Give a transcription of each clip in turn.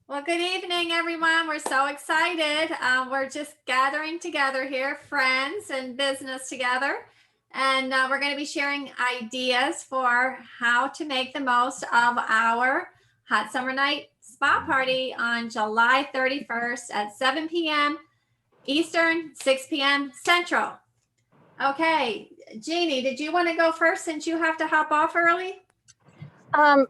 Well, good evening, everyone. We're so excited. We're just gathering together here, friends and business together. And we're going to be sharing ideas for how to make the most of our hot summer night spa party on July 31st at 7 p.m. Eastern, 6 p.m. Central. Okay, Jeannie, did you want to go first since you have to hop off early? Um,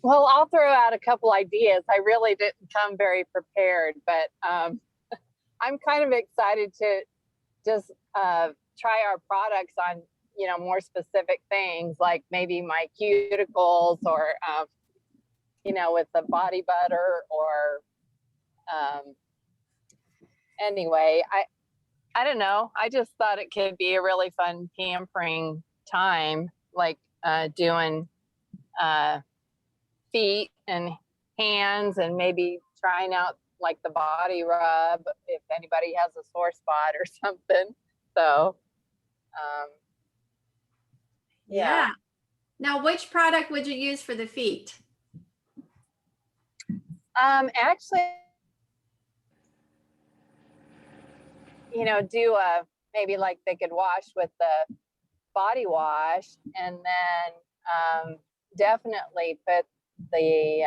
well, I'll throw out a couple ideas. I really didn't come very prepared, but I'm kind of excited to just try our products on, more specific things like maybe my cuticles or, with the body butter or um, anyway, I don't know. I just thought it could be a really fun pampering time, like doing feet and hands and maybe trying out like the body rub if anybody has a sore spot or something. So, yeah. Now, which product would you use for the feet? Actually, do a maybe like they could wash with the body wash and then definitely put the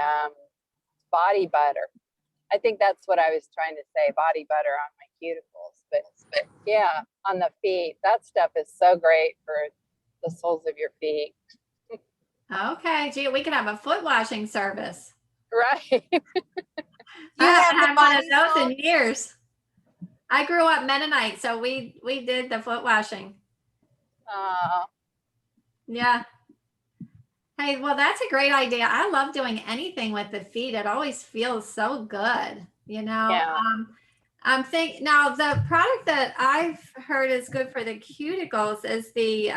body butter. I think that's what I was trying to say, body butter on my cuticles. But yeah, on the feet, that stuff is so great for the soles of your feet. Okay, gee, we could have a foot washing service. Right. I You haven't have the had one of body those soap? in years. I grew up Mennonite, so we did the foot washing. Uh, Yeah. Hey, well, that's a great idea. I love doing anything with the feet. It always feels so good, you know. yeah. I'm think now the product that I've heard is good for the cuticles is the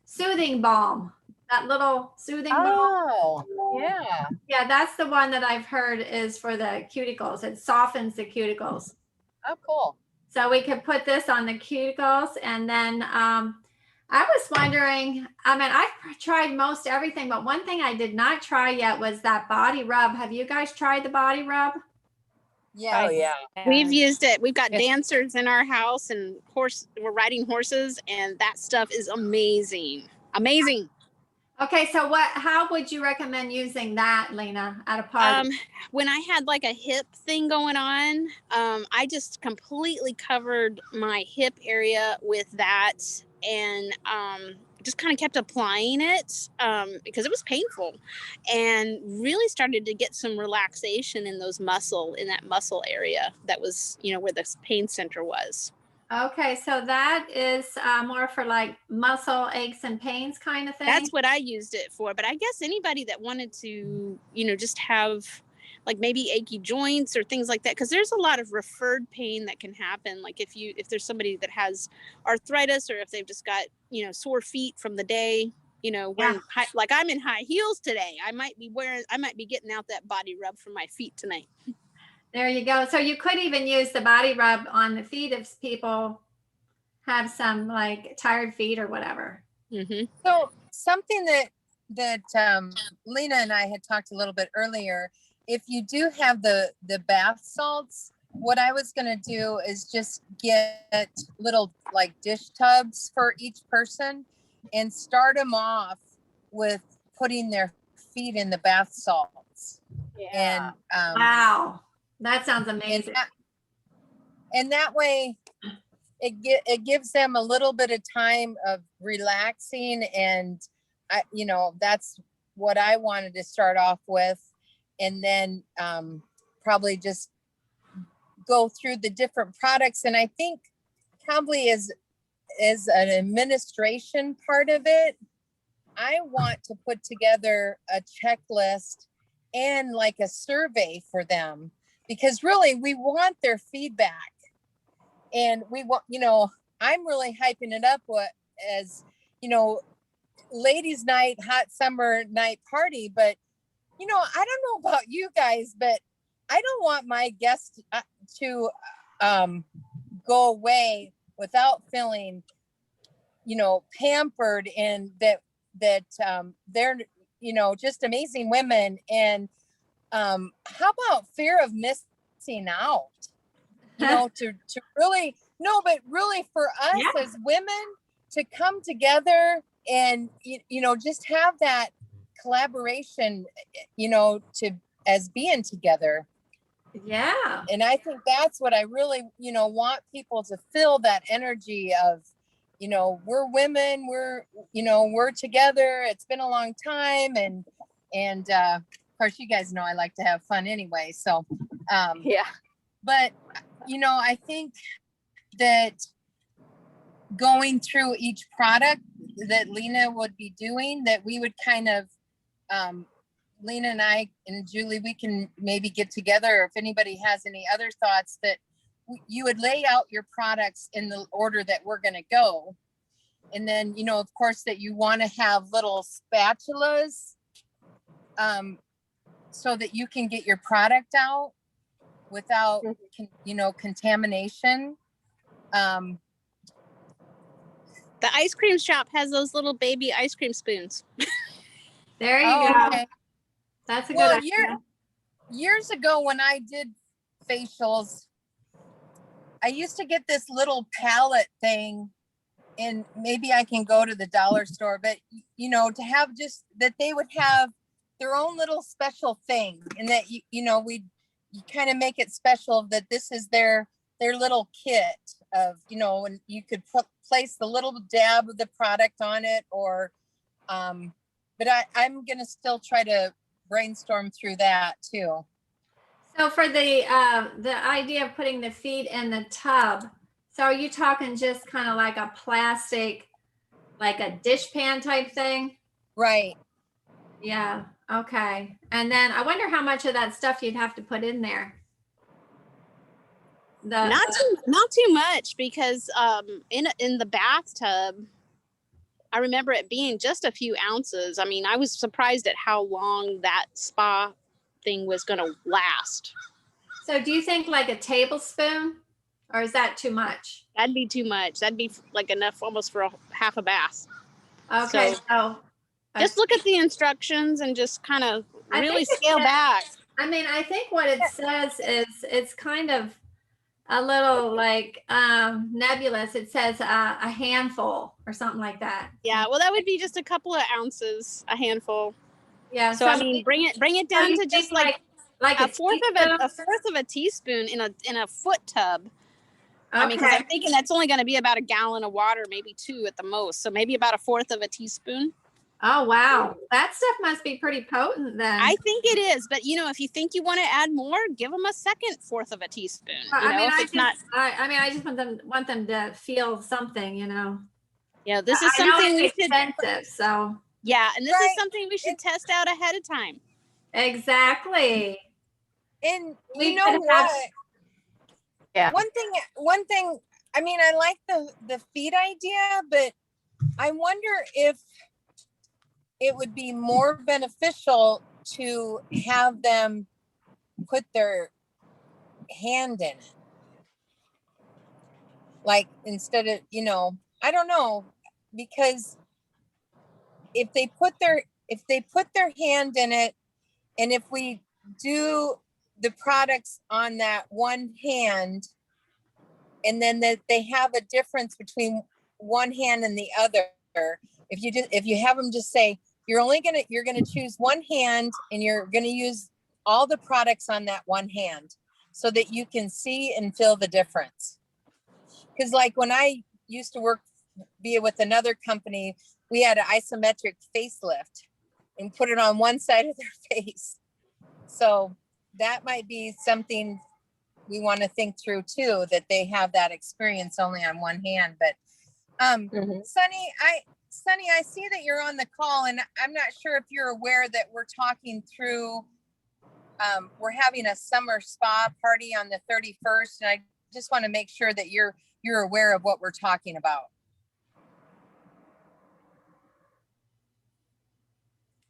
soothing balm. That little soothing balm. Oh, yeah. Yeah, that's the one that I've heard is for the cuticles. It softens the cuticles. Oh, cool. So we could put this on the cuticles and then I was wondering, I mean, I've tried most everything, but one thing I did not try yet was that body rub. Have you guys tried the body rub? Oh, Yes. yeah. We've used it. We've got Yes. dancers in our house and we're riding horses and that stuff is amazing. Amazing. Okay, so how would you recommend using that, Lena, at a party? When I had like a hip thing going on, I just completely covered my hip area with that and just kind of kept applying it because it was painful and really started to get some relaxation in that muscle area that was, where the pain center was. Okay, so that is more for like muscle aches and pains kind of thing. That's what I used it for. But I guess anybody that wanted to, just have like maybe achy joints or things like that, because there's a lot of referred pain that can happen. Like if there's somebody that has arthritis or if they've just got, sore feet from the day, wearing like I'm in high heels today. I might be getting out that body rub for my feet tonight. There you go. So you could even use the body rub on the feet if people have some like tired feet or whatever. Mm-hmm. So something that Lena and I had talked a little bit earlier, if you do have the bath salts, what I was going to do is just get little like dish tubs for each person and start them off with putting their feet in the bath salts. Yeah. And Wow, that sounds amazing. And that way it gives them a little bit of time of relaxing, and that's what I wanted to start off with, and then probably just go through the different products. And I think probably is an administration part of it, I want to put together a checklist and like a survey for them, because really we want their feedback. And we want, I'm really hyping it up as, ladies' night, hot summer night party. But, I don't know about you guys, but I don't want my guests to go away without feeling, pampered, and that they're, just amazing women. And how about fear of missing out? You know, to really, no, but really for us Yeah. as women to come together and, you know, just have that collaboration, you know, as being together. Yeah. And I think that's what I really, you know, want people to feel, that energy of, you know, we're women, you know, we're together. It's been a long time. And of course, you guys know I like to have fun anyway. So, Yeah. but, you know, I think that going through each product that Lena would be doing, that we would kind of, Lena and I and Julie, we can maybe get together, or if anybody has any other thoughts, that you would lay out your products in the order that we're going to go. And then, you know, of course, that you want to have little spatulas so that you can get your product out without, you know, contamination. The ice cream shop has those little baby ice cream spoons. There you go. Okay. That's a good Well, idea. years ago when I did facials, I used to get this little palette thing, and maybe I can go to the dollar store, but you know, to have just that they would have their own little special thing, and that you know, you kind of make it special, that this is their little kit of, you know, and you could place the little dab of the product on it, or but I'm gonna still try to brainstorm through that too. So for the idea of putting the feet in the tub, so are you talking just kind of like a plastic, like a dishpan type thing? Right. Yeah. Okay. And then I wonder how much of that stuff you'd have to put in there. Not too much, because in the bathtub, I remember it being just a few ounces. I mean, I was surprised at how long that spa thing was going to last. So do you think like a tablespoon, or is that too much? That'd be too much. That'd be like enough almost for half a bath. Okay. So just look at the instructions and just kind of really scale back. I mean, I think what it says is it's kind of a little like nebulous. It says a handful or something like that. Yeah, well, that would be just a couple of ounces, a handful. Yeah. So I mean, bring it down to just like a fourth of a teaspoon in a foot tub. Okay. I mean, because I'm thinking that's only going to be about a gallon of water, maybe 2 at the most. So maybe about a fourth of a teaspoon. Oh, wow. That stuff must be pretty potent then. I think it is. But, you know, if you think you want to add more, give them a second fourth of a teaspoon. I mean, I just want them to feel something, you know. Yeah, this is something we should. Expensive, so. Yeah, and this is something we should test out ahead of time. Exactly. And you know what? Yeah. One thing, I mean, I like the feet idea, but I wonder if it would be more beneficial to have them put their hand in it. Like, instead of, you know, I don't know, because if they put their hand in it, and if we do the products on that one hand, and then that they have a difference between one hand and the other, if you have them just say, you're gonna choose one hand, and you're gonna use all the products on that one hand, so that you can see and feel the difference. Because like when I used to be with another company, we had an isometric facelift and put it on one side of their face. So that might be something we want to think through too, that they have that experience only on one hand. But Sunny, I see that you're on the call, and I'm not sure if you're aware that we're talking through, we're having a summer spa party on the 31st. And I just want to make sure that you're aware of what we're talking about.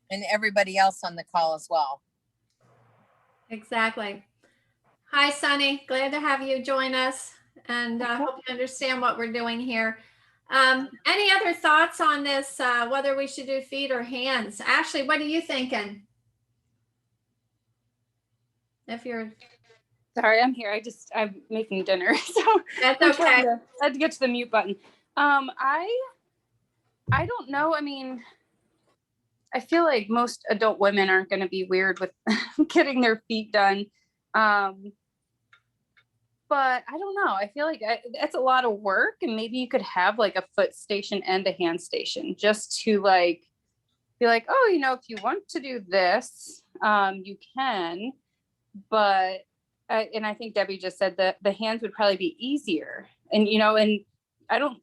And everybody else on the call as well. Exactly. Hi, Sunny. Glad to have you join us, and hope you understand what we're doing here. Any other thoughts on this, whether we should do feet or hands? Ashley, what are you thinking? if you're. Sorry, I'm here. I'm making dinner, so That's I'm okay. I had to get to the mute button. I don't know. I mean, I feel like most adult women aren't going to be weird with getting their feet done. But I don't know. I feel like that's a lot of work, and maybe you could have like a foot station and a hand station just to like be like, oh, if you want to do this, you can. But and I think Debbie just said that the hands would probably be easier, and and I don't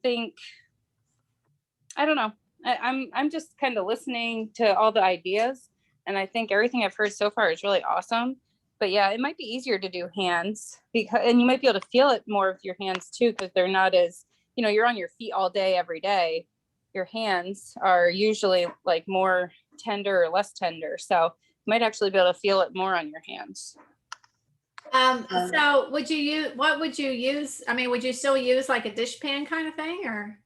know. I'm just kind of listening to all the ideas, and I think everything I've heard so far is really awesome. But yeah, it might be easier to do hands and you might be able to feel it more with your hands too, because they're not as, you're on your feet all day, every day. Your hands are usually like more tender or less tender. So you might actually be able to feel it more on your hands. So what would you use? I mean, would you still use like a dishpan kind of thing, or,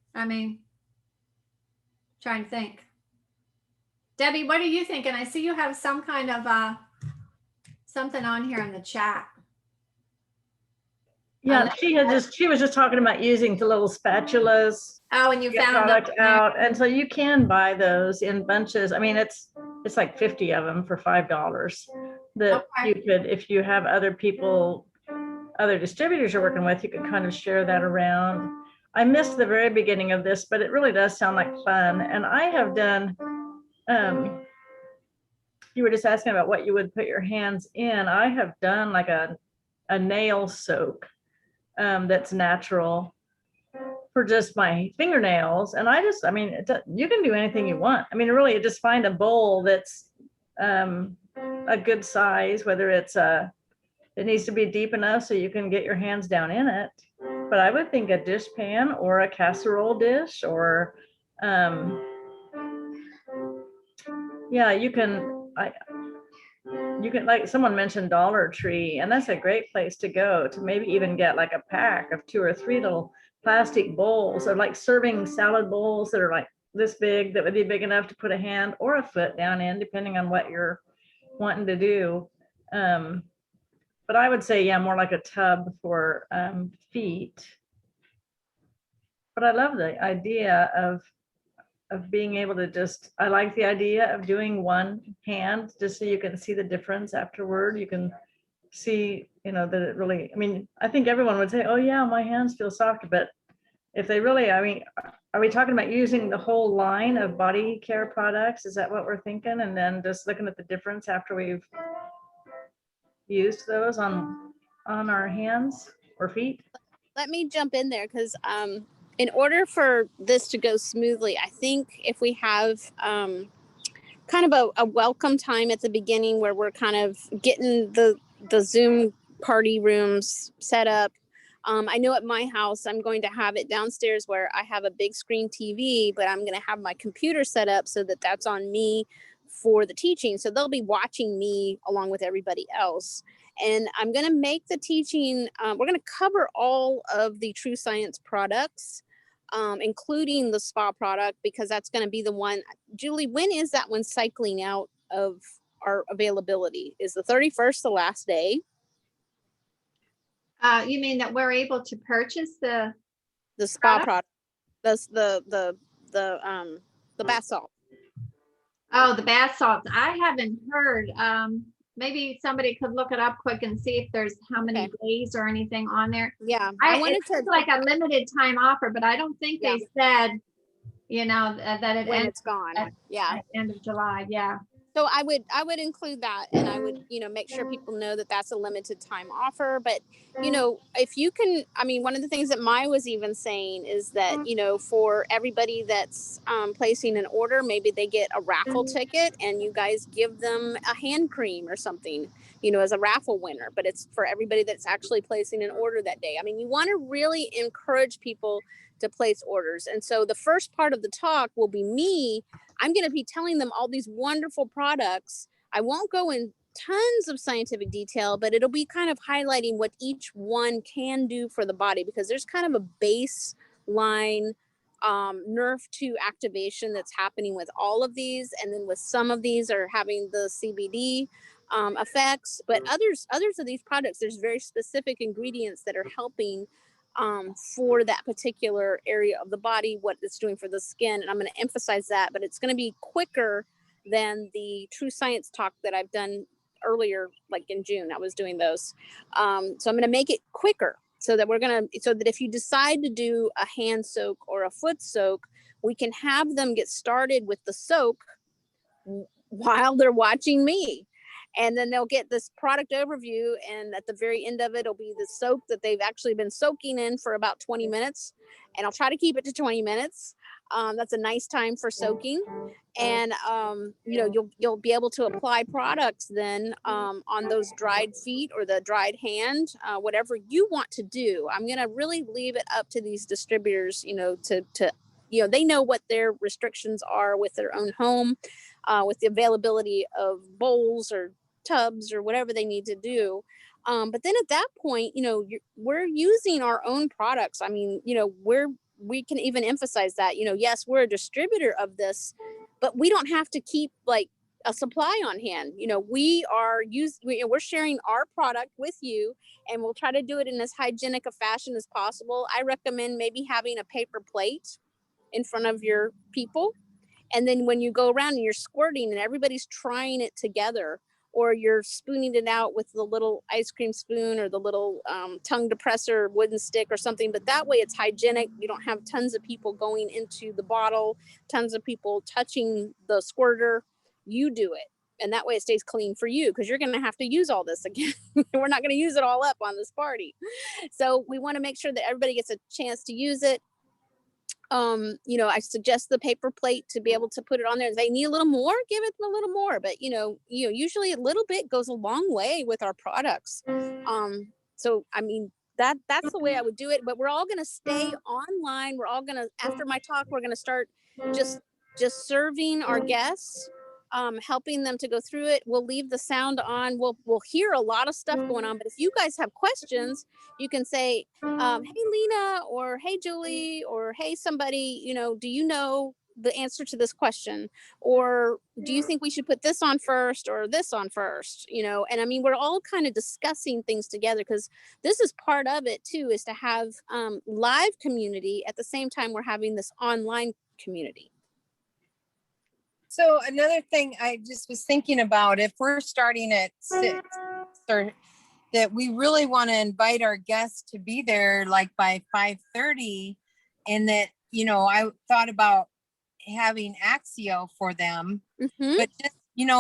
trying to think. Debbie, what are you thinking? I see you have some kind of, something on here in the chat. Yeah, she was just talking about using the little spatulas. Oh, and you get found product them out, and so you can buy those in bunches. I mean, it's like 50 of them for $5. That Okay. you could, if you have other people, other distributors you're working with, you could kind of share that around. I missed the very beginning of this, but it really does sound like fun. And I have done. You were just asking about what you would put your hands in. I have done like a nail soak that's natural for just my fingernails. And you can do anything you want. I mean, really, just find a bowl that's a good size, whether it needs to be deep enough so you can get your hands down in it. But I would think a dishpan or a casserole dish, or yeah, you can, like someone mentioned Dollar Tree, and that's a great place to go to maybe even get like a pack of 2 or 3 little plastic bowls, or like serving salad bowls that are like this big, that would be big enough to put a hand or a foot down in, depending on what you're wanting to do. But I would say, yeah, more like a tub for feet. But I love the idea of being able to I like the idea of doing one hand, just so you can see the difference afterward. You can see, that it really, I think everyone would say, oh yeah, my hands feel softer. But if they really, are we talking about using the whole line of body care products? Is that what we're thinking? And then just looking at the difference after we've used those on our hands or feet? Let me jump in there, because in order for this to go smoothly, I think if we have kind of a welcome time at the beginning, where we're kind of getting the Zoom party rooms set up. I know at my house, I'm going to have it downstairs where I have a big screen TV, but I'm going to have my computer set up so that that's on me for the teaching. So they'll be watching me along with everybody else. And I'm going to make the teaching, we're going to cover all of the True Science products, including the spa product, because that's going to be the one. Julie, when is that one cycling out of our availability? Is the 31st the last day? You mean that we're able to purchase the spa product? The bath salt. Oh, the bath salts. I haven't heard. Maybe somebody could look it up quick and see if there's how many days or anything on there. Yeah, it's like a limited time offer, but I don't think they said, that it when ends it's gone. at end of July. Yeah. So I would include that, and I would, make sure people know that that's a limited time offer. But, if you can, one of the things that Mai was even saying is that, for everybody that's placing an order, maybe they get a raffle ticket and you guys give them a hand cream or something, as a raffle winner. But it's for everybody that's actually placing an order that day. You want to really encourage people to place orders. And so the first part of the talk will be me. I'm going to be telling them all these wonderful products. I won't go in tons of scientific detail, but it'll be kind of highlighting what each one can do for the body, because there's kind of a baseline nerve 2 activation that's happening with all of these, and then with some of these are having the CBD effects, but others of these products, there's very specific ingredients that are helping for that particular area of the body, what it's doing for the skin. And I'm going to emphasize that, but it's going to be quicker than the True Science talk that I've done earlier, like in June. I was doing those. So I'm going to make it quicker so that so that if you decide to do a hand soak or a foot soak, we can have them get started with the soak while they're watching me. And then they'll get this product overview, and at the very end of it, it'll be the soak that they've actually been soaking in for about 20 minutes. And I'll try to keep it to 20 minutes. That's a nice time for soaking. And, you'll be able to apply products then on those dried feet or the dried hand, whatever you want to do. I'm going to really leave it up to these distributors, they know what their restrictions are with their own home, with the availability of bowls or tubs or whatever they need to do. But then at that point, we're using our own products. I mean, we can even emphasize that, yes, we're a distributor of this, but we don't have to keep like a supply on hand. We're sharing our product with you, and we'll try to do it in as hygienic a fashion as possible. I recommend maybe having a paper plate in front of your people. And then when you go around and you're squirting and everybody's trying it together, or you're spooning it out with the little ice cream spoon or the little tongue depressor wooden stick or something, but that way it's hygienic. You don't have tons of people going into the bottle, tons of people touching the squirter. You do it. And that way it stays clean for you, because you're going to have to use all this again. We're not going to use it all up on this party. So we want to make sure that everybody gets a chance to use it. I suggest the paper plate to be able to put it on there. If they need a little more, give it them a little more. But usually a little bit goes a long way with our products. So I mean, that's the way I would do it. But we're all gonna stay online. We're all gonna, after my talk, we're gonna start just serving our guests, helping them to go through it. We'll leave the sound on. We'll hear a lot of stuff going on. But if you guys have questions, you can say, hey, Lena, or hey, Julie, or hey, somebody, do you know the answer to this question? Or do you think we should put this on first or this on first? And I mean, we're all kind of discussing things together, because this is part of it too, is to have live community at the same time we're having this online community. So another thing I just was thinking about, if we're starting at 6, or that we really want to invite our guests to be there like by 5:30, and that, I thought about having Axio for them, but just,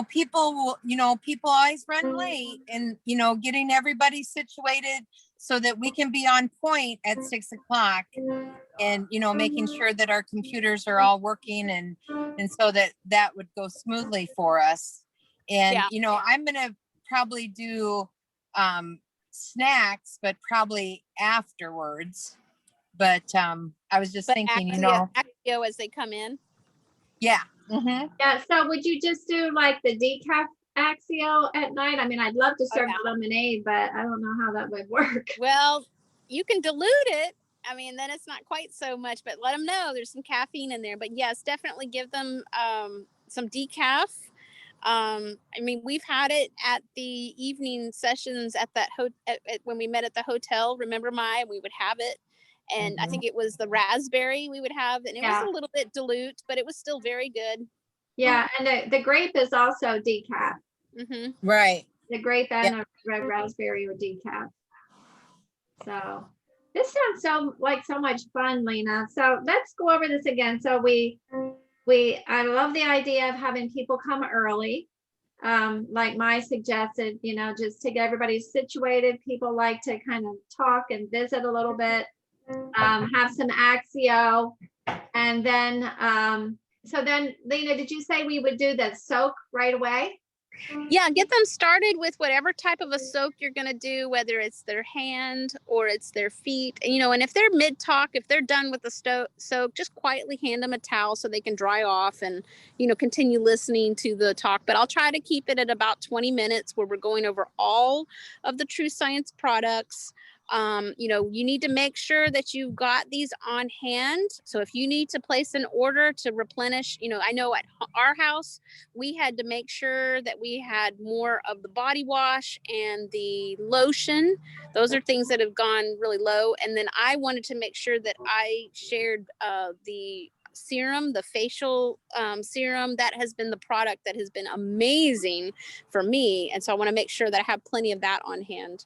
people always run late, and, getting everybody situated so that we can be on point at 6 o'clock, and, making sure that our computers are all working, and so that would go smoothly for us. And, I'm going to probably do snacks, but probably afterwards. But I was just thinking, Axio as they come in. Yeah. Mm-hmm. Yeah. So would you just do like the decaf Axio at night? I mean, I'd love to serve the lemonade, but I don't know how that would work. Well, you can dilute it. I mean, then it's not quite so much, but let them know there's some caffeine in there. But yes, definitely give them some decaf. I mean, we've had it at the evening sessions at that when we met at the hotel. Remember, we would have it. And I think it was the raspberry we would have, and it was a little bit dilute, but it was still very good. Yeah, and the grape is also decaf. Mm-hmm. Right. The grape and the red raspberry or decaf. So this sounds so much fun, Lena. So let's go over this again. So I love the idea of having people come early. Like Mai suggested, just to get everybody situated. People like to kind of talk and visit a little bit. Have some Axio, and then so then, Lena, did you say we would do the soak right away? Yeah, get them started with whatever type of a soak you're going to do, whether it's their hand or it's their feet. And if they're mid-talk, if they're done with the soak, just quietly hand them a towel so they can dry off and, continue listening to the talk. But I'll try to keep it at about 20 minutes, where we're going over all of the True Science products. You need to make sure that you've got these on hand. So if you need to place an order to replenish, I know at our house, we had to make sure that we had more of the body wash and the lotion. Those are things that have gone really low. And then I wanted to make sure that I shared the serum, the facial serum. That has been the product that has been amazing for me. And so I want to make sure that I have plenty of that on hand.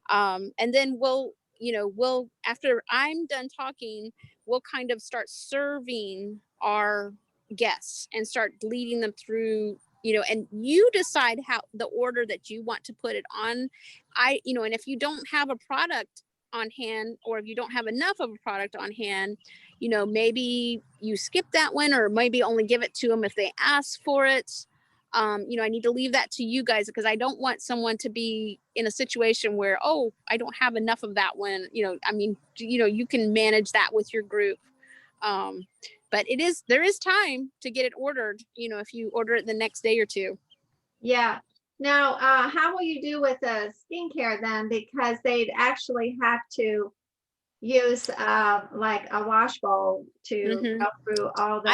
And then we'll after I'm done talking, we'll kind of start serving our guests and start leading them through, and you decide how the order that you want to put it on. And if you don't have a product on hand, or if you don't have enough of a product on hand, maybe you skip that one, or maybe only give it to them if they ask for it. I need to leave that to you guys, because I don't want someone to be in a situation where, oh, I don't have enough of that one. You can manage that with your group. But there is time to get it ordered, if you order it the next day or two. Yeah. Now, how will you do with the skincare then? Because they'd actually have to use like a wash bowl to go through all the.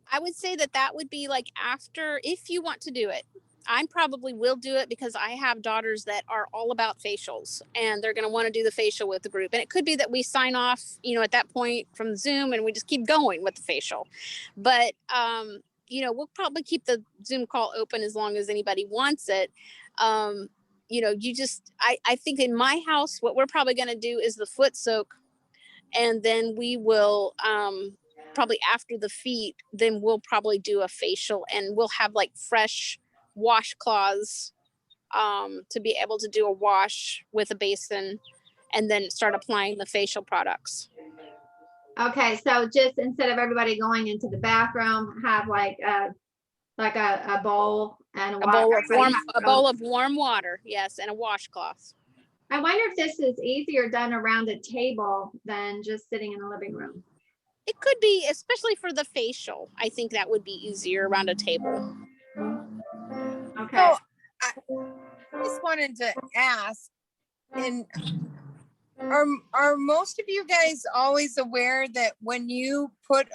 I would say that would be like after, if you want to do it. I probably will do it because I have daughters that are all about facials, and they're going to want to do the facial with the group. And it could be that we sign off, at that point from Zoom, and we just keep going with the facial. But, we'll probably keep the Zoom call open as long as anybody wants it. I think in my house, what we're probably going to do is the foot soak. And then we will, probably after the feet, then we'll probably do a facial, and we'll have like fresh washcloths to be able to do a wash with a basin, and then start applying the facial products. Okay, so just instead of everybody going into the bathroom, have like a bowl and a bowl of warm water, yes, and a washcloth. I wonder if this is easier done around a table than just sitting in the living room. It could be, especially for the facial. I think that would be easier around a table. Okay. So I just wanted to ask, and are most of you guys always aware that when you put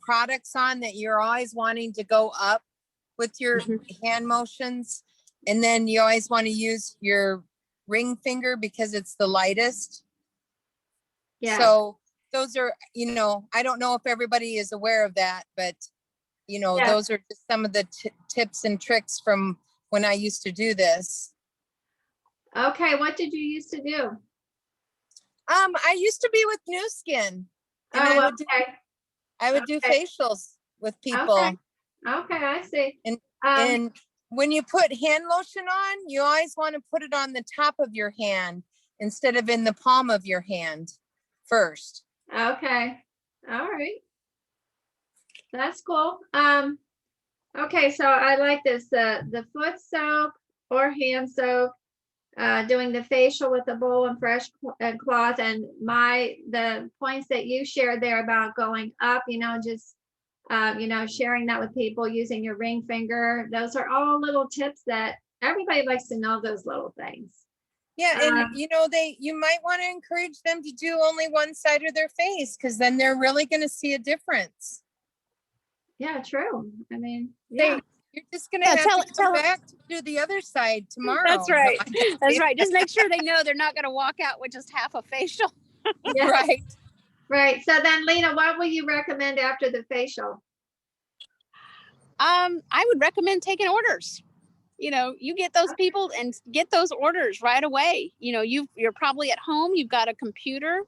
products on, that you're always wanting to go up with your hand motions, and then you always want to use your ring finger because it's the lightest? Yeah. So those are, I don't know if everybody is aware of that, but those are just some of the tips and tricks from when I used to do this. Okay, what did you used to do? I used to be with New Skin, and I would do facials with people. Okay, I see. And when you put hand lotion on, you always want to put it on the top of your hand instead of in the palm of your hand first. Okay. All right. That's cool. Okay, so I like this, the foot soak or hand soak, doing the facial with a bowl and fresh cloth, and the points that you shared there about going up, just sharing that with people, using your ring finger. Those are all little tips that everybody likes to know, those little things. Yeah, and you might want to encourage them to do only one side of their face, because then they're really going to see a difference. Yeah, true. I mean, yeah. You're just going to have to come back to do the other side tomorrow. That's right. That's right. Just make sure they know they're not going to walk out with just half a facial. Yeah. Right. Right. So then, Lena, what will you recommend after the facial? I would recommend taking orders. You get those people and get those orders right away. You're probably at home, you've got a computer.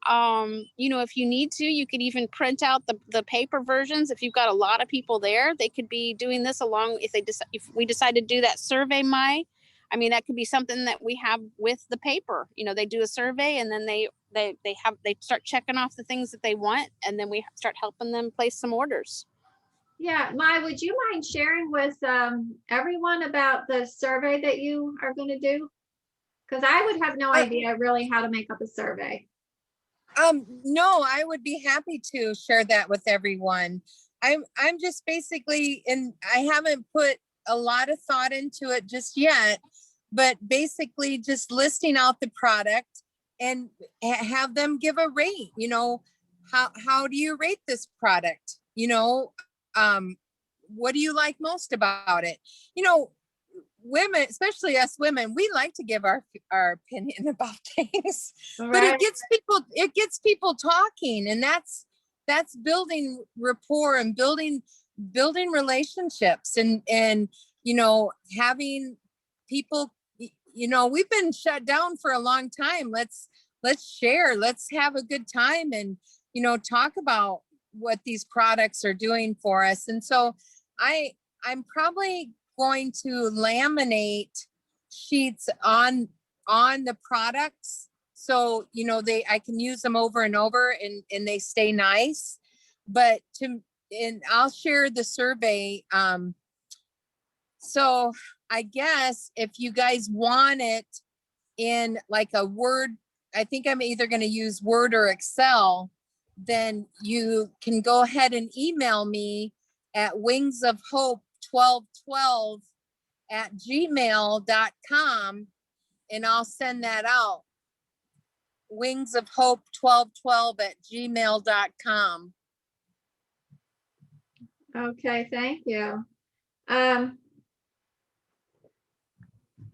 If you need to, you could even print out the paper versions. If you've got a lot of people there, they could be doing this along. If we decide to do that survey, that could be something that we have with the paper. They do a survey, and then they start checking off the things that they want, and then we start helping them place some orders. Yeah, Mai, would you mind sharing with everyone about the survey that you are going to do? Because I would have no idea really how to make up a survey. No, I would be happy to share that with everyone. I'm just basically, and I haven't put a lot of thought into it just yet, but basically just listing out the product and have them give a rate. You know, how do you rate this product? You know, what do you like most about it? You know, women, especially us women, we like to give our opinion about things, but Right. it gets people talking, and that's building rapport and building relationships, and you know, having people, you know, we've been shut down for a long time. Let's share, let's have a good time, and you know, talk about what these products are doing for us. And so I'm probably going to laminate sheets on the products, so you know, I can use them over and over, and they stay nice. But and I'll share the survey. So I guess if you guys want it in like a Word, I think I'm either going to use Word or Excel, then you can go ahead and email me at wingsofhope1212@gmail.com, and I'll send that out. wingsofhope1212@gmail.com. Okay, thank you.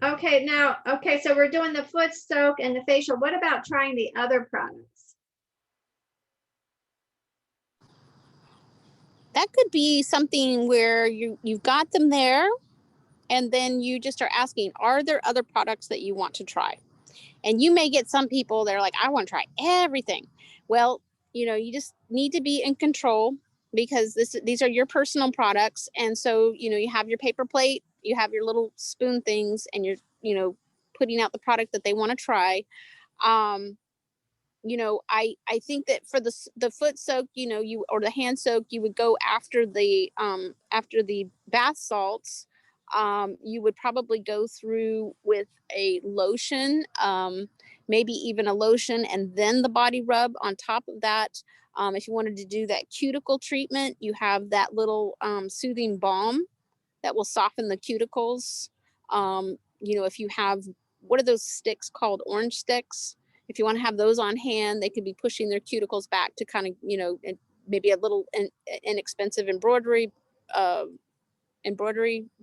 Okay, now, okay, so we're doing the foot soak and the facial. What about trying the other products? That could be something where you've got them there, and then you just are asking, are there other products that you want to try? And you may get some people that are like, I want to try everything. Well, you know, you just need to be in control, because these are your personal products. And so, you know, you have your paper plate, you have your little spoon things, and you're, you know, putting out the product that they want to try. You know, I think that for the foot soak, you know, or the hand soak, you would go after the bath salts. You would probably go through with a lotion, maybe even a lotion and then the body rub on top of that. If you wanted to do that cuticle treatment, you have that little soothing balm that will soften the cuticles. You know, if you have, what are those sticks called? Orange sticks. If you want to have those on hand, they could be pushing their cuticles back to kind of, you know, maybe a little inexpensive embroidery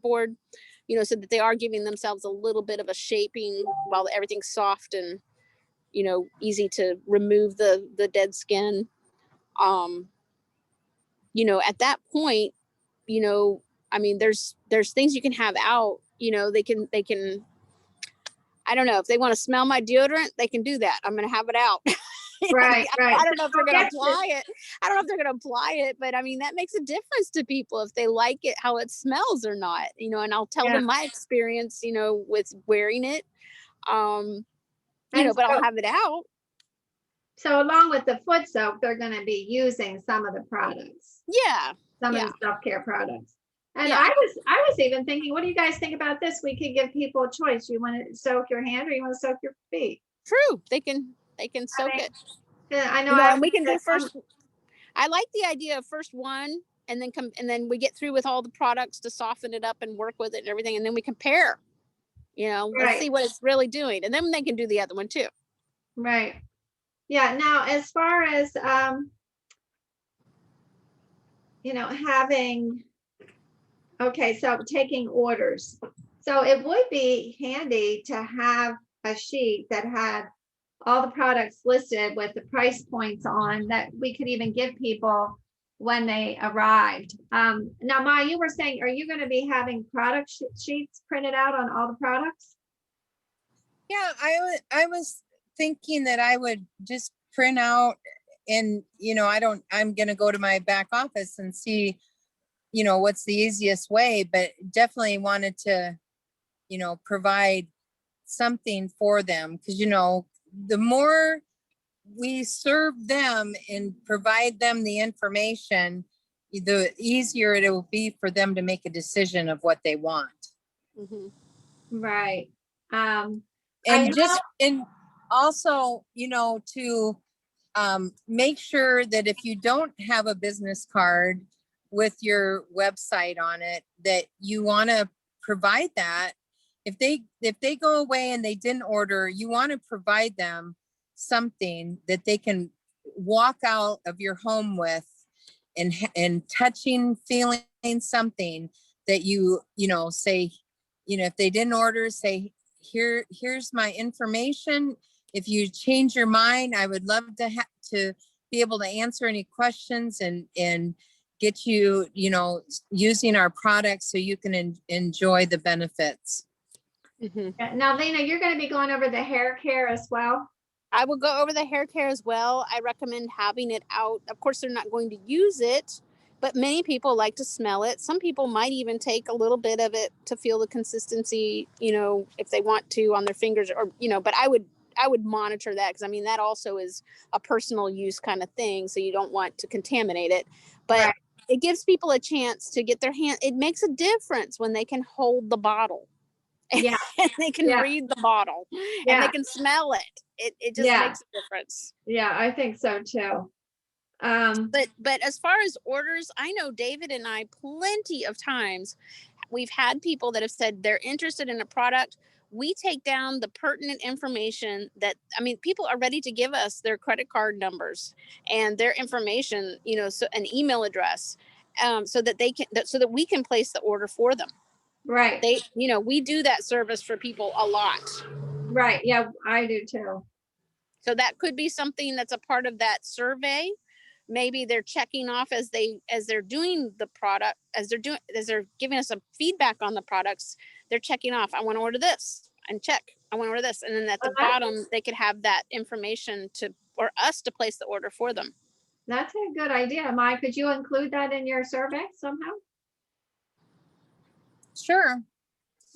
board, you know, so that they are giving themselves a little bit of a shaping while everything's soft and, you know, easy to remove the dead skin. You know, at that point, you know, I mean, there's things you can have out, you know, they can, I don't know, if they want to smell my deodorant, they can do that. I'm going to have it out. Right, right. I don't know if they're going to That's apply it. I don't know if they're going to apply it, but I mean, that makes a difference to people if they like it, how it smells or not, you know, and I'll tell Yeah. them my experience, you know, with wearing it, you And know, but so- I'll have it out. So along with the foot soak, they're going to be using some of the products, Yeah. some Yeah. of the self-care products. And Yeah. I was even thinking, what do you guys think about this? We could give people a choice. You want to soak your hand or you want to soak your feet? True. They can soak mean, it. Yeah, I know. You know, I and we can do said, first. I like the idea of first one, and then we get through with all the products to soften it up and work with it and everything, and then we compare. You know, let's Right. see what it's really doing, and then they can do the other one too. Right. Yeah. Now, as far as, you know, having, okay, so taking orders. So it would be handy to have a sheet that had all the products listed with the price points on, that we could even give people when they arrived. Now, Maya, you were saying, are you going to be having product sheets printed out on all the products? Yeah, I was thinking that I would just print out, and you know, I'm gonna go to my back office and see, you know, what's the easiest way, but definitely wanted to, you know, provide something for them, because you know, the more we serve them and provide them the information, the easier it will be for them to make a decision of what they want. Mm-hmm. Right. I And know. and also, you know, to make sure that if you don't have a business card with your website on it, that you want to provide that, if they go away and they didn't order, you want to provide them something that they can walk out of your home with and touching, feeling something that you know, say, you know, if they didn't order, say, here's my information. If you change your mind, I would love to be able to answer any questions and get you, you know, using our products so you can enjoy the benefits. Mhm. Yeah. Now, Lena, you're going to be going over the hair care as well. I will go over the hair care as well. I recommend having it out. Of course, they're not going to use it, but many people like to smell it. Some people might even take a little bit of it to feel the consistency, you know, if they want to on their fingers, or, you know, but I would monitor that, because I mean, that also is a personal use kind of thing. So you don't want to contaminate it, but Right. it gives people a chance to get their hand. It makes a difference when they can hold the bottle. Yeah. And they can Yeah. read the bottle and they can smell it. It just Yeah. makes a difference. Yeah, I think so too. But as far as orders, I know David and I plenty of times we've had people that have said they're interested in a product. We take down the pertinent information that, I mean, people are ready to give us their credit card numbers and their information, you know, so an email address, so that they can, so that we can place the order for them. Right. They, you know, we do that service for people a lot. Right. Yeah, I do too. So that could be something that's a part of that survey. Maybe they're checking off as they're doing the product, as they're giving us a feedback on the products. They're checking off, I want to order this, and check, I want to order this. And then at the bottom, they could have that information or us to place the order for them. That's a good idea. Mike, could you include that in your survey somehow? Sure.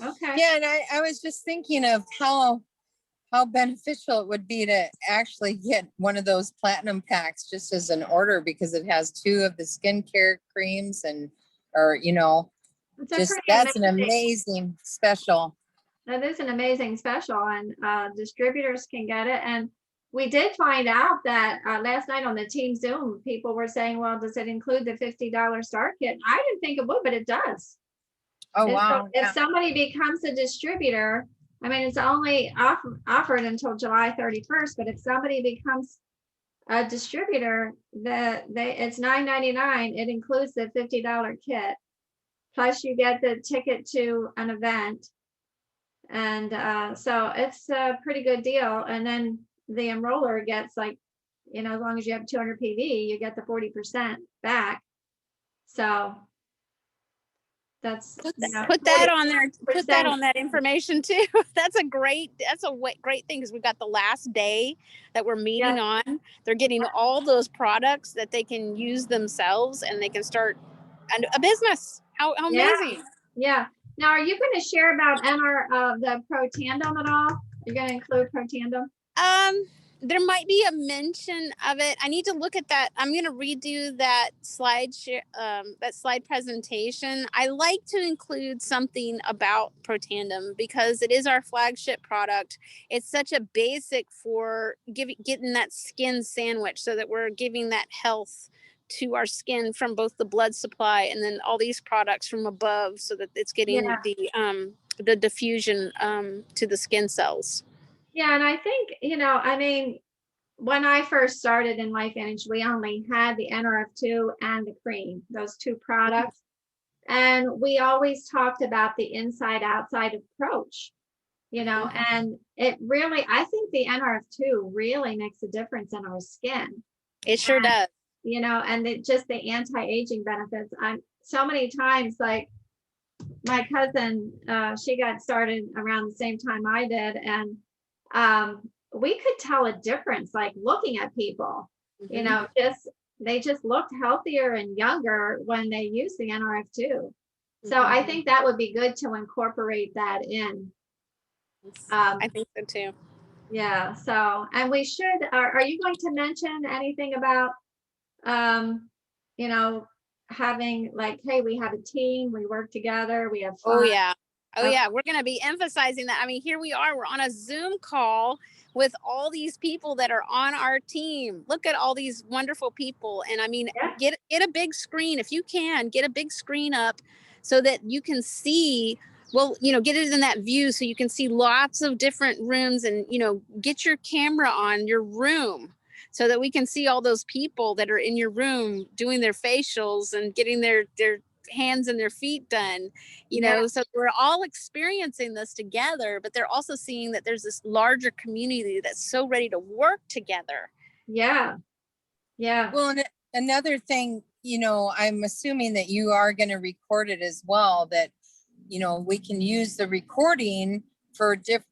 Okay. Yeah, and I was just thinking of how beneficial it would be to actually get one of those platinum packs just as an order, because it has 2 of the skincare creams or, you know, that's an amazing special. That is an amazing special, and distributors can get it. And we did find out that last night on the team Zoom, people were saying, well, does it include the $50 start kit? I didn't think it would, but it does. Oh, And wow. so if somebody becomes a distributor, I mean, it's only offered until July 31st, but if somebody becomes a distributor, it's $9.99. It includes the $50 kit. Plus you get the ticket to an event. And so it's a pretty good deal. And then the enroller gets, like, you know, as long as you have 200 PV, you get the 40% back. So that's, you know, put that on there. Put that 40%. on that information too. That's a great thing, because we've got the last day that we're meeting on. They're getting all those products that they can use themselves, and they can start a business. How amazing! Yeah. Now, are you going to share about the Pro Tandem at all? You're going to include Pro Tandem? There might be a mention of it. I need to look at that. I'm going to redo that slide presentation. I like to include something about Pro Tandem because it is our flagship product. It's such a basic for getting that skin sandwich, so that we're giving that health to our skin from both the blood supply and then all these products from above, so that it's getting the diffusion to the skin cells. Yeah, and I think, you know, I mean, when I first started in LifeVantage, we only had the NRF2 and the cream, those 2 products. And we always talked about the inside outside approach, you know, and it really, I think the NRF2 really makes a difference in our skin. It sure does. You know, and just the anti-aging benefits. I'm so many times, like my cousin, she got started around the same time I did. And we could tell a difference, like looking at people, you know, they just looked healthier and younger when they used the NRF2. So I think that would be good to incorporate that in. I think so too. Yeah. So, and we should, are you going to mention anything about, you know, having like, hey, we have a team, we work together, we have fun. Oh yeah, we're going to be emphasizing that. I mean, here we are, we're on a Zoom call with all these people that are on our team. Look at all these wonderful people. And I mean, get a big screen. If you can, get a big screen up so that you can see we'll, get it in that view so you can see lots of different rooms, and, get your camera on your room so that we can see all those people that are in your room doing their facials and getting their hands and their feet done, so we're all experiencing this together, but they're also seeing that there's this larger community that's so ready to work together. Yeah. Well, and another thing, I'm assuming that you are going to record it as well, that, we can use the recording for if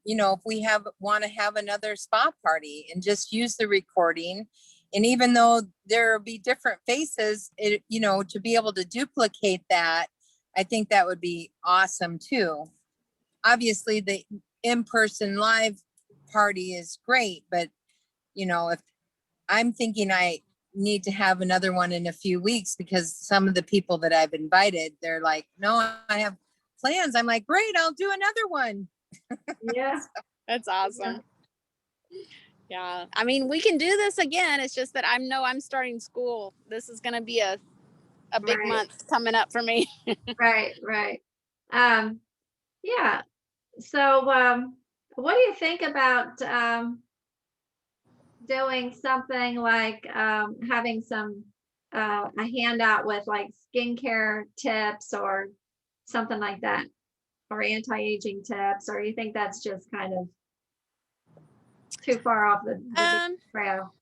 we want to have another spa party, and just use the recording. And even though there will be different faces, to be able to duplicate that, I think that would be awesome too. Obviously the in-person live party is great, but if I'm thinking I need to have another one in a few weeks, because some of the people that I've invited, they're like, no, I have plans. I'm like, great, I'll do another one. Yeah. That's awesome. Yeah. I mean, we can do this again. It's just that I'm starting school. This is going to be a big Right. month coming up for me. Right. Yeah. So, what do you think about doing something like having some a handout with like skincare tips or something like that, or anti-aging tips, or you think that's just kind of too far off the trail?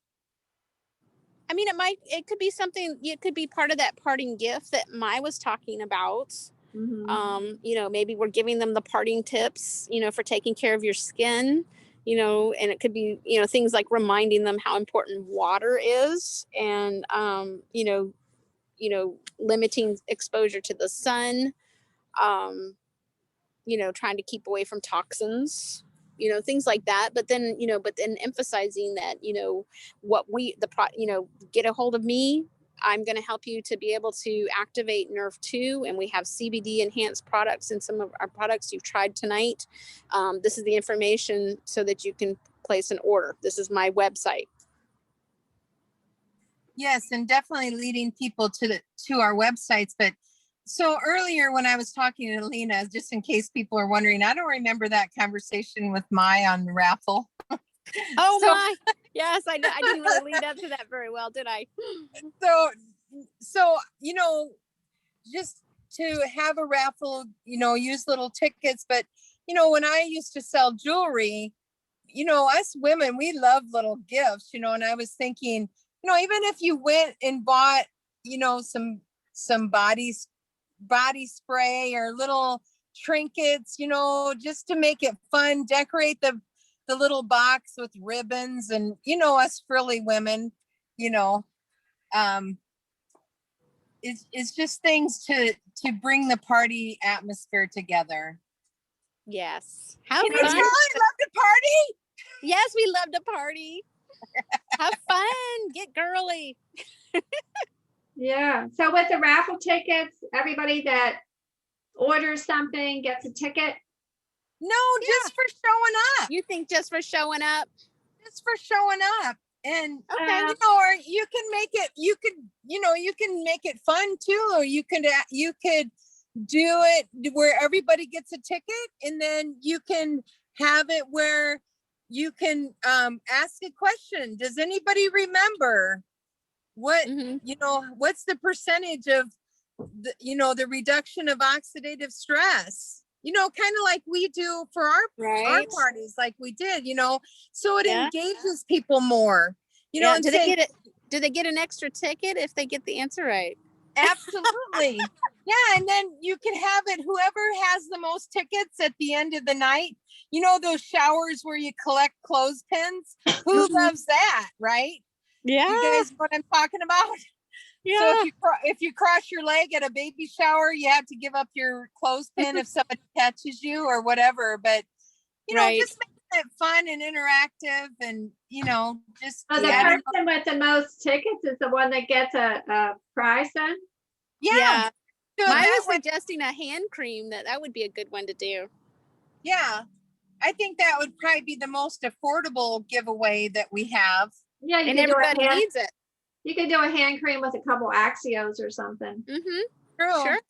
I mean, it could be something, it could be part of that parting gift that Mai was talking about. Mm-hmm. Maybe we're giving them the parting tips, for taking care of your skin, and it could be, things like reminding them how important water is, and, limiting exposure to the sun, trying to keep away from toxins, things like that. But then emphasizing that, get a hold of me. I'm going to help you to be able to activate Nerve 2, and we have CBD enhanced products in some of our products you've tried tonight. This is the information so that you can place an order. This is my website. Yes, and definitely leading people to our websites. But so earlier when I was talking to Lena, just in case people are wondering, I don't remember that conversation with Mai on the raffle. Oh, my. Yes, I didn't really lead up to that very well, did I? So, just to have a raffle, use little tickets. But, when I used to sell jewelry, us women, we love little gifts, and I was thinking, even if you went and bought, some body spray or little trinkets, just to make it fun, decorate the little box with ribbons, and, us frilly women, it's just things to bring the party atmosphere together. Yes. Have Can fun. you tell I love to party? Yes, we love to party. Have fun. Get girly. Yeah. So with the raffle tickets, everybody that orders something gets a ticket? No, just for showing up. You think just for showing up? Just for showing up. And Okay. or you can make it, you can make it fun too, or you could do it where everybody gets a ticket, and then you can have it where you can ask a question. Does anybody remember what what's the percentage of the reduction of oxidative stress? Kind of like we do for our parties, like we did, so it engages people more, and do they get an extra ticket if they get the answer right? Absolutely. Yeah. And then you can have it, whoever has the most tickets at the end of the night, those showers where you collect clothespins. Who loves that, right? Yeah. You guys know what I'm talking about? Yeah. So if you cross your leg at a baby shower, you have to give up your clothespin if somebody catches you or whatever. But, just making it fun and interactive, and, just. So the person with the most tickets is the one that gets a prize then? Yeah. So I was suggesting a hand cream. That would be a good one to do. Yeah. I think that would probably be the most affordable giveaway that we have. Yeah. And everybody needs it. You could do a hand cream with a couple Axios or something. Mm-hmm. True. Sure.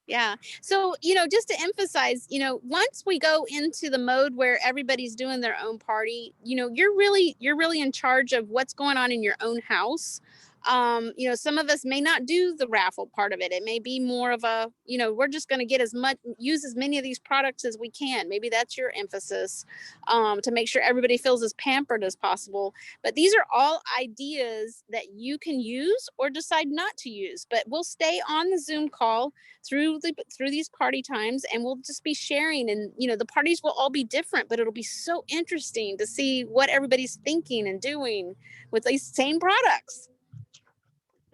Yeah. So, just to emphasize, once we go into the mode where everybody's doing their own party, you're really in charge of what's going on in your own house. Some of us may not do the raffle part of it. It may be more of a, we're just going to use as many of these products as we can. Maybe that's your emphasis, to make sure everybody feels as pampered as possible. But these are all ideas that you can use or decide not to use. But we'll stay on the Zoom call through these party times, and we'll just be sharing, and the parties will all be different, but it'll be so interesting to see what everybody's thinking and doing with these same products.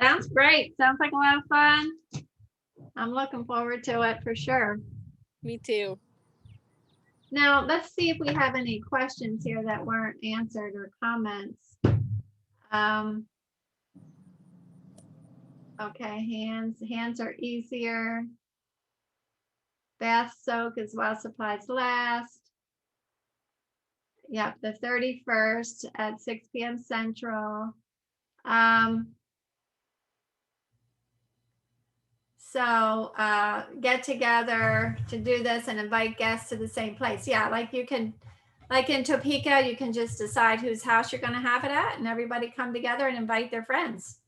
Sounds great. Sounds like a lot of fun. I'm looking forward to it for sure. Me too. Now, let's see if we have any questions here that weren't answered or comments. Okay, hands are easier. Bath soak is while supplies last. Yep, the 31st at 6 p.m. Central. So get together to do this and invite guests to the same place. Yeah, like in Topeka, you can just decide whose house you're going to have it at, and everybody come together and invite their friends.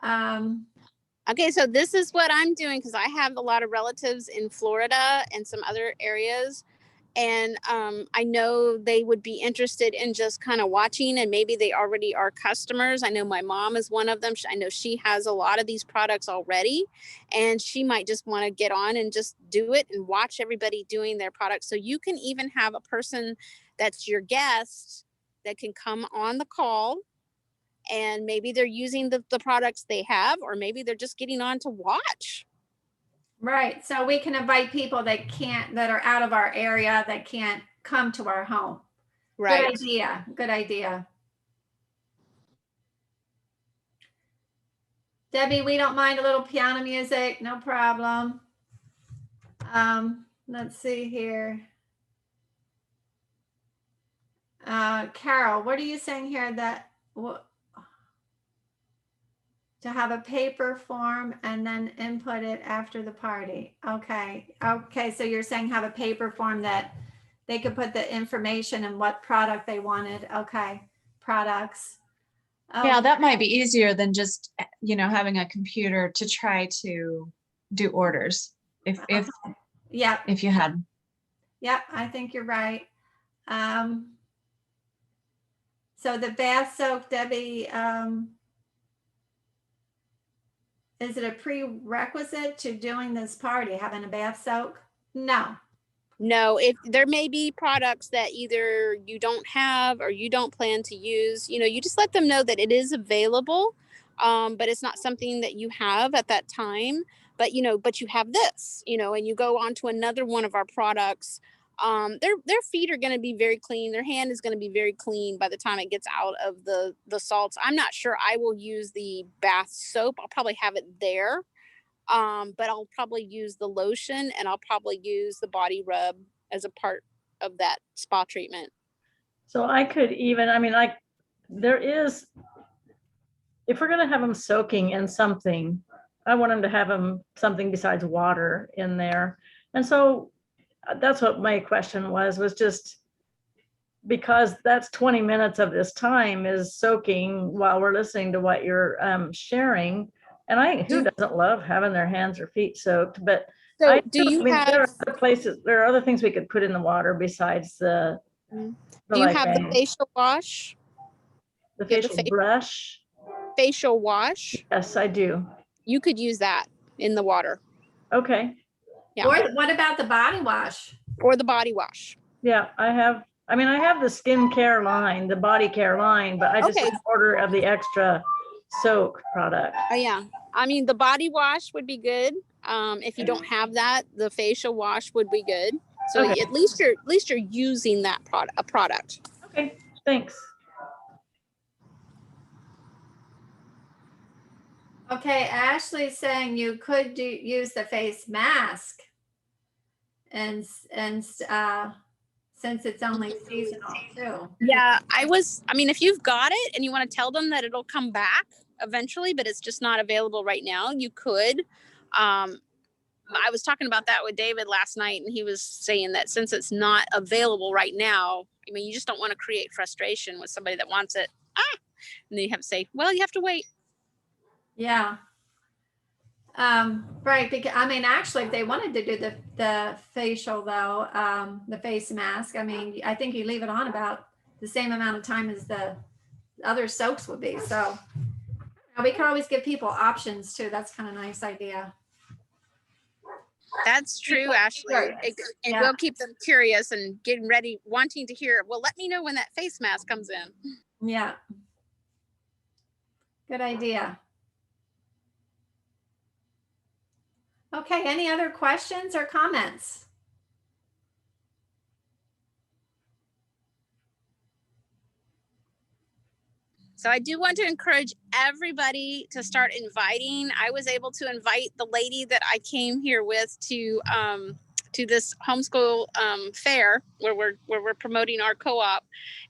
Okay, so this is what I'm doing, because I have a lot of relatives in Florida and some other areas. And I know they would be interested in just kind of watching, and maybe they already are customers. I know my mom is one of them. I know she has a lot of these products already, and she might just want to get on and just do it and watch everybody doing their products. So you can even have a person that's your guest that can come on the call, and maybe they're using the products they have, or maybe they're just getting on to watch. Right. So we can invite people that are out of our area that can't come to our home. Right. Good idea. Good idea. Debbie, we don't mind a little piano music. No problem. Let's see here. Carol, what are you saying here that to have a paper form and then input it after the party? Okay. So you're saying have a paper form that they could put the information and what product they wanted. Okay. Products. Yeah, that might be easier than just, having a computer to try to do orders. If you had. Yep, I think you're right. So the bath soap, Debbie, is it a prerequisite to doing this party, having a bath soak? No, if there may be products that either you don't have or you don't plan to use, you just let them know that it is available, but it's not something that you have at that time. But you have this, and you go on to another one of our products. Their feet are going to be very clean. Their hand is going to be very clean by the time it gets out of the salts. I'm not sure I will use the bath soap. I'll probably have it there. But I'll probably use the lotion, and I'll probably use the body rub as a part of that spa treatment. So I could even, if we're going to have them soaking in something, I want them to have them something besides water in there. And so that's what my question was just because that's 20 minutes of this time is soaking while we're listening to what you're sharing. And who doesn't love having their hands or feet soaked? But so there are other things we could put in the water besides the. Do you have the facial wash? The facial brush? Facial wash? Yes, I do. You could use that in the water. Okay. Yeah. Or what about the body wash? Or the body wash. Yeah, I have the skincare line, the body care line, but I just order of the extra soak product. Yeah. The body wash would be good. If you don't have that, the facial wash would be good. So at least you're using that product. Okay, thanks. Okay, Ashley's saying you could use the face mask, and since it's only seasonal too. Yeah, if you've got it and you want to tell them that it'll come back eventually, but it's just not available right now, you could. I was talking about that with David last night, and he was saying that since it's not available right now, I mean, you just don't want to create frustration with somebody that wants it. And then you have to say, well, you have to wait. Yeah. Right. Because I mean, actually, if they wanted to do the facial though, the face mask, I mean, I think you leave it on about the same amount of time as the other soaps would be. So we can always give people options too. That's kind of a nice idea. That's true, Ashley. And we'll keep them curious and getting ready, wanting to hear, well, let me know when that face mask comes in. Yeah. Good idea. Okay, any other questions or comments? So I do want to encourage everybody to start inviting. I was able to invite the lady that I came here with to this homeschool fair where we're promoting our co-op,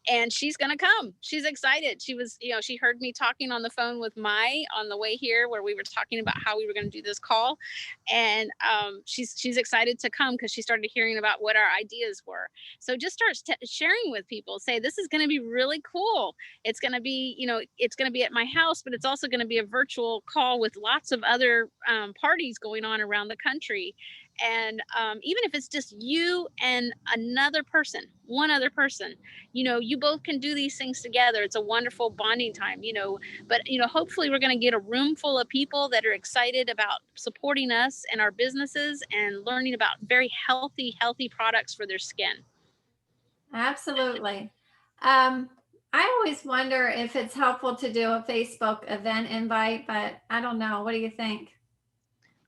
and she's gonna come. She's excited. She was, she heard me talking on the phone with Mai on the way here, where we were talking about how we were gonna do this call, and she's excited to come because she started hearing about what our ideas were. So just start sharing with people. Say, this is gonna be really cool. It's gonna be, it's gonna be at my house, but it's also gonna be a virtual call with lots of other parties going on around the country. And even if it's just you and another person, one other person, you both can do these things together. It's a wonderful bonding time, but hopefully we're going to get a room full of people that are excited about supporting us and our businesses and learning about very healthy products for their skin. Absolutely. I always wonder if it's helpful to do a Facebook event invite, but I don't know. What do you think?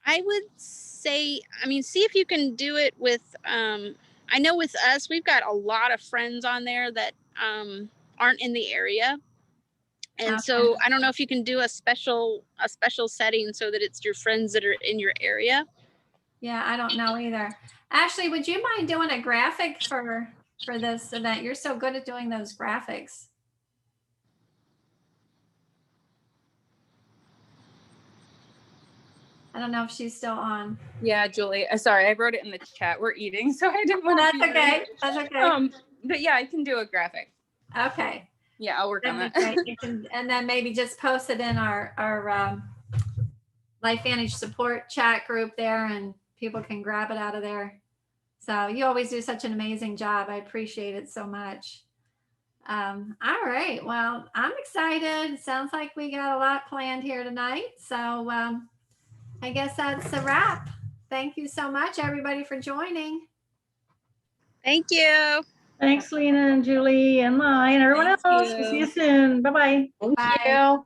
I would say, see if you can do it with, I know with us, we've got a lot of friends on there that aren't in the area. And Okay. so I don't know if you can do a special setting so that it's your friends that are in your area. Yeah, I don't know either. Ashley, would you mind doing a graphic for this event? You're so good at doing those graphics. I don't know if she's still on. Yeah, Julie. Sorry, I wrote it in the chat. We're eating, so I didn't want to. That's okay. That's okay. But yeah, I can do a graphic. Okay. Yeah, I'll work on That'd that. be great. And then maybe just post it in our LifeVantage support chat group there, and people can grab it out of there. So you always do such an amazing job. I appreciate it so much. All right. Well, I'm excited. Sounds like we got a lot planned here tonight. So I guess that's a wrap. Thank you so much, everybody, for joining. Thank you. Thanks, Lena and Julie and Mai and everyone else. We'll see you soon. Bye-bye. Thank Bye. you.